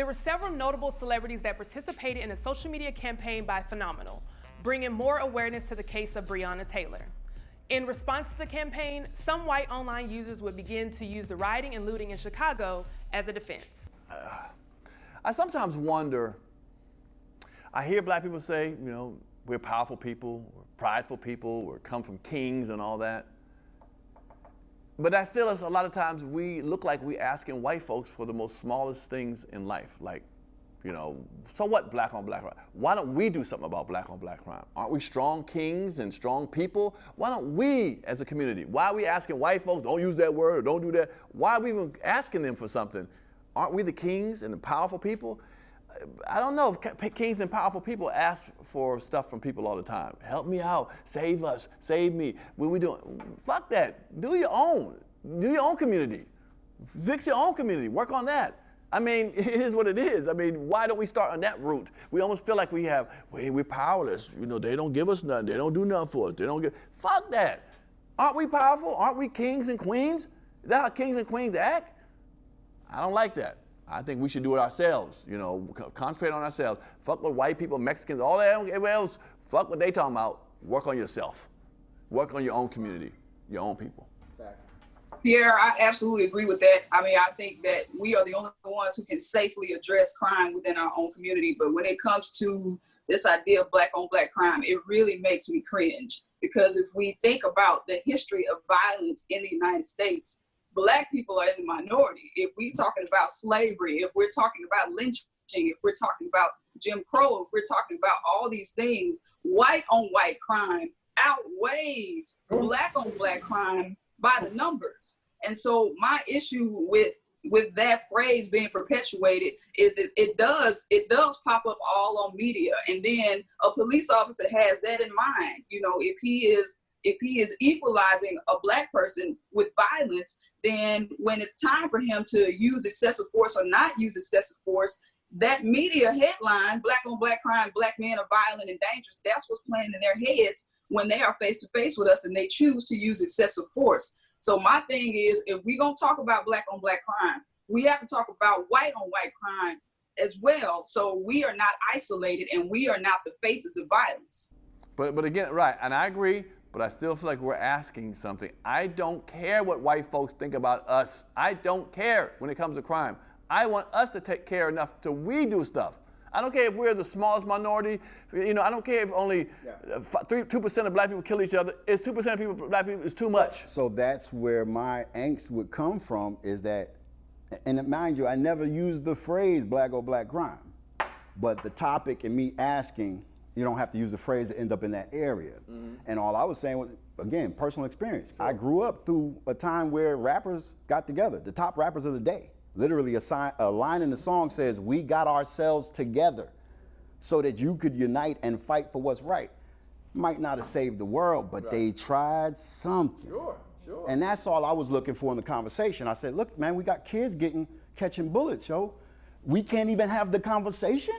There were several notable celebrities that participated in a social media campaign by Phenomenal, bringing more awareness to the case of Breonna Taylor. In response to the campaign, some white online users would begin to use the rioting and looting in Chicago as a defense. I sometimes wonder, I hear black people say, we're powerful people, we're prideful people, we come from kings and all that. But I feel as a lot of times we look like we're asking white folks for the most smallest things in life, like, so what black on black crime? Why don't we do something about black on black crime? Aren't we strong kings and strong people? Why don't we as a community, why are we asking white folks, don't use that word or don't do that? Why are we even asking them for something? Aren't we the kings and the powerful people? I don't know, kings and powerful people ask for stuff from people all the time. Help me out, save us, save me. What are we doing? Fuck that, do your own community. Fix your own community, work on that. I mean, it is what it is. I mean, why don't we start on that route? We almost feel like we're powerless. They don't give us nothing. They don't do nothing for us. Fuck that. Aren't we powerful? Aren't we kings and queens? Is that how kings and queens act? I don't like that. I think we should do it ourselves, concentrate on ourselves. Fuck what white people, Mexicans, all that, everybody else, fuck what they talking about. Work on yourself. Work on your own community, your own people. Pierre, I absolutely agree with that. I mean, I think that we are the only ones who can safely address crime within our own community. But when it comes to this idea of black on black crime, it really makes me cringe. Because if we think about the history of violence in the United States, black people are in the minority. If we're talking about slavery, if we're talking about lynching, if we're talking about Jim Crow, if we're talking about all these things, white on white crime outweighs black on black crime by the numbers. And so my issue with that phrase being perpetuated is it does pop up all on media. And then a police officer has that in mind. If he is equalizing a black person with violence, then when it's time for him to use excessive force or not use excessive force, that media headline, black on black crime, black men are violent and dangerous, that's what's playing in their heads when they are face to face with us and they choose to use excessive force. So my thing is, if we're gonna talk about black on black crime, we have to talk about white on white crime as well. So we are not isolated and we are not the faces of violence. But again, right, and I agree, but I still feel like we're asking something. I don't care what white folks think about us. I don't care when it comes to crime. I want us to take care enough till we do stuff. I don't care if we're the smallest minority. I don't care if only 2% of black people kill each other. It's 2% of black people is too much. So that's where my angst would come from, is that, and mind you, I never used the phrase black on black crime, but the topic and me asking, you don't have to use the phrase to end up in that area. Mm-hmm. And all I was saying was, again, personal experience. Sure. I grew up through a time where rappers got together, the top rappers of the day. Literally a line in the song says, we got ourselves together so that you could unite and fight for what's right. Might not have saved the world, but they tried something. Sure. And that's all I was looking for in the conversation. I said, look, man, we got kids catching bullets, yo. We can't even have the conversation?